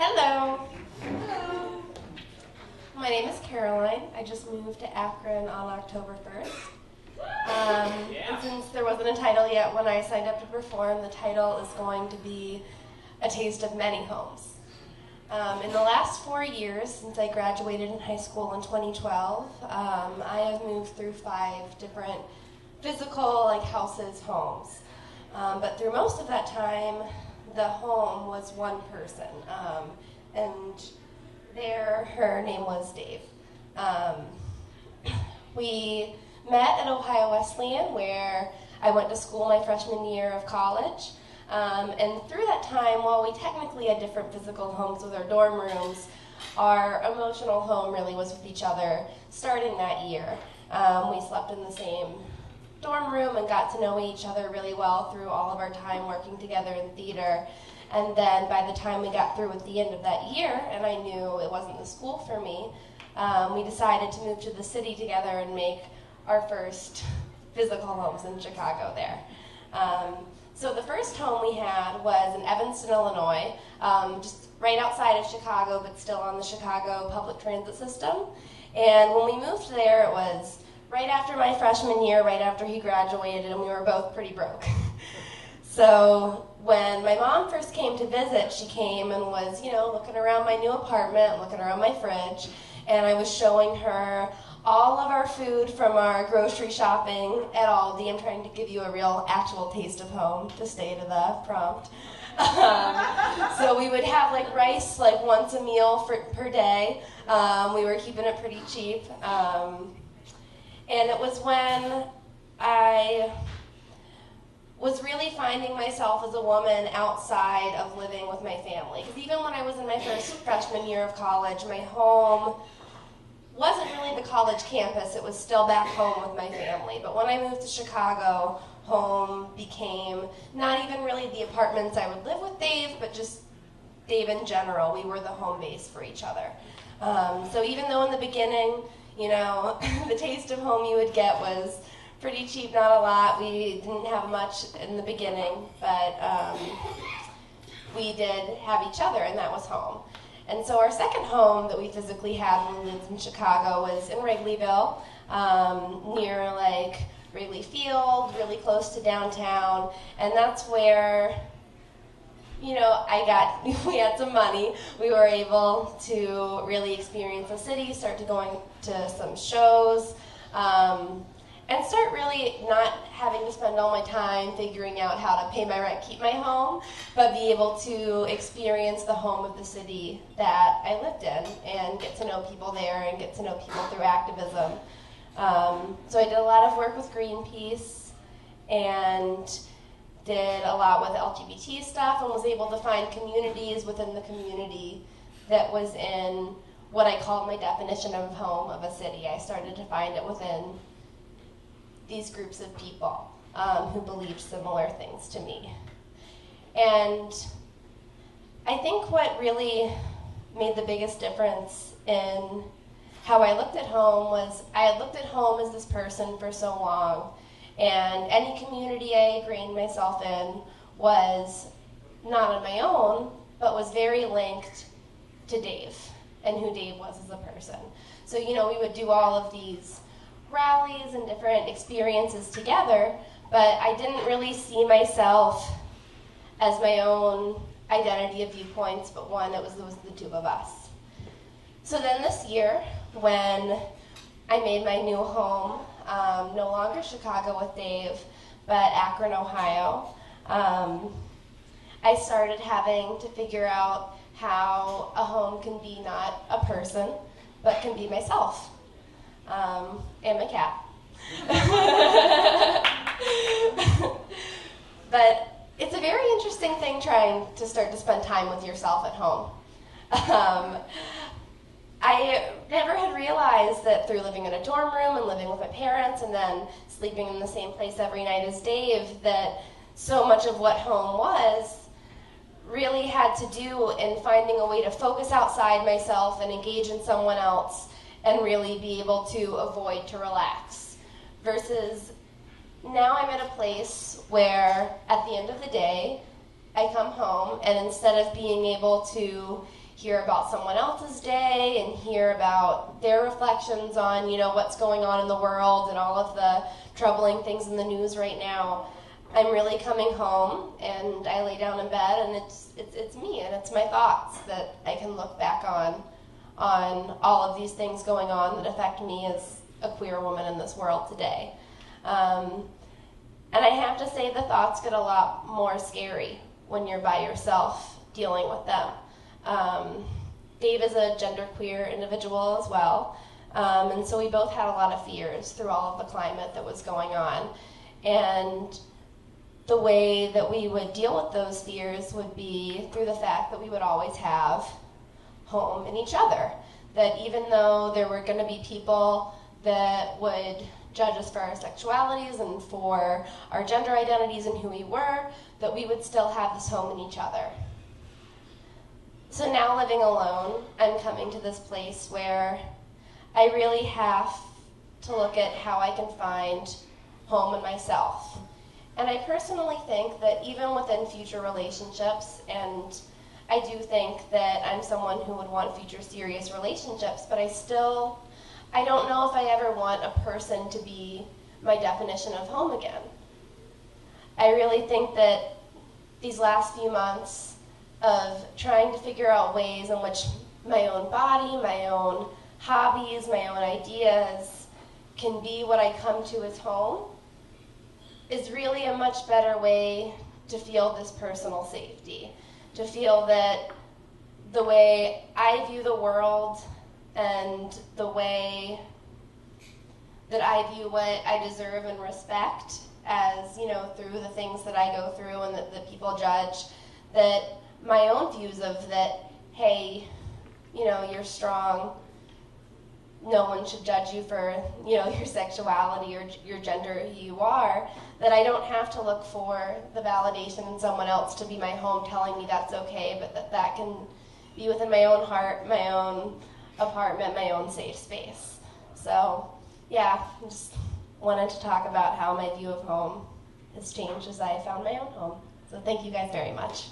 Hello. Hello. My name is Caroline. I just moved to Akron on October 1st. And since there wasn't a title yet when I signed up to perform, the title is going to be A Taste of Many Homes. In the last 4 years, since I graduated in high school in 2012, I have moved through 5 different physical, houses, homes. But through most of that time, the home was one person, and her name was Dave. We met at Ohio Wesleyan, where I went to school my freshman year of college. And through that time, while we technically had different physical homes with our dorm rooms, our emotional home really was with each other starting that year. We slept in the same dorm room and got to know each other really well through all of our time working together in theater. And then by the time we got through at the end of that year, and I knew it wasn't the school for me, we decided to move to the city together and make our first physical homes in Chicago there. So the first home we had was in Evanston, Illinois, just right outside of Chicago, but still on the Chicago public transit system. And when we moved there, it was right after my freshman year, right after he graduated, and we were both pretty broke. So when my mom first came to visit, she came and was, looking around my new apartment, looking around my fridge, and I was showing her all of our food from our grocery shopping at Aldi. I'm trying to give you a real actual taste of home to stay to the prompt. So we would have rice once a meal per day. We were keeping it pretty cheap. And it was when I was really finding myself as a woman outside of living with my family. Because even when I was in my first freshman year of college, my home wasn't really the college campus. It was still back home with my family. But when I moved to Chicago, home became not even really the apartments I would live with Dave, but just Dave in general. We were the home base for each other. So even though in the beginning, the taste of home you would get was pretty cheap, not a lot. We didn't have much in the beginning, but we did have each other, and that was home. And so our second home that we physically had when we lived in Chicago was in Wrigleyville, near Wrigley Field, really close to downtown, and that's where we had some money. We were able to really experience the city, start to going to some shows, and start really not having to spend all my time figuring out how to pay my rent, keep my home, but be able to experience the home of the city that I lived in and get to know people there and get to know people through activism. So I did a lot of work with Greenpeace and did a lot with LGBT stuff and was able to find communities within the community that was in what I called my definition of home of a city. I started to find it within these groups of people who believed similar things to me. And I think what really made the biggest difference in how I looked at home was I had looked at home as this person for so long, and any community I ingrained myself in was not on my own, but was very linked to Dave and who Dave was as a person. So, we would do all of these rallies and different experiences together, but I didn't really see myself as my own identity of viewpoints, but one that was the two of us. So then this year, when I made my new home, no longer Chicago with Dave, but Akron, Ohio, I started having to figure out how a home can be not a person, but can be myself. And my cat. But it's a very interesting thing trying to start to spend time with yourself at home. I never had realized that through living in a dorm room and living with my parents and then sleeping in the same place every night as Dave, that so much of what home was really had to do in finding a way to focus outside myself and engage in someone else and really be able to avoid to relax. Versus now I'm at a place where at the end of the day, I come home and instead of being able to hear about someone else's day and hear about their reflections on, what's going on in the world and all of the troubling things in the news right now. I'm really coming home and I lay down in bed and it's me and it's my thoughts that I can look back on all of these things going on that affect me as a queer woman in this world today. And I have to say the thoughts get a lot more scary when you're by yourself dealing with them. Dave is a genderqueer individual as well, and so we both had a lot of fears through all of the climate that was going on. And the way that we would deal with those fears would be through the fact that we would always have home in each other. That even though there were going to be people that would judge us for our sexualities and for our gender identities and who we were, that we would still have this home in each other. So now living alone, I'm coming to this place where I really have to look at how I can find home in myself. And I personally think that even within future relationships, and I do think that I'm someone who would want future serious relationships, but I don't know if I ever want a person to be my definition of home again. I really think that these last few months of trying to figure out ways in which my own body, my own hobbies, my own ideas can be what I come to as home is really a much better way to feel this personal safety, to feel that the way I view the world and the way that I view what I deserve and respect as, through the things that I go through and that people judge, that my own views of that, hey, you're strong, no one should judge you for, your sexuality or your gender, who you are, that I don't have to look for the validation in someone else to be my home telling me that's okay, but that can be within my own heart, my own apartment, my own safe space. So, yeah, I just wanted to talk about how my view of home has changed as I found my own home. So thank you guys very much.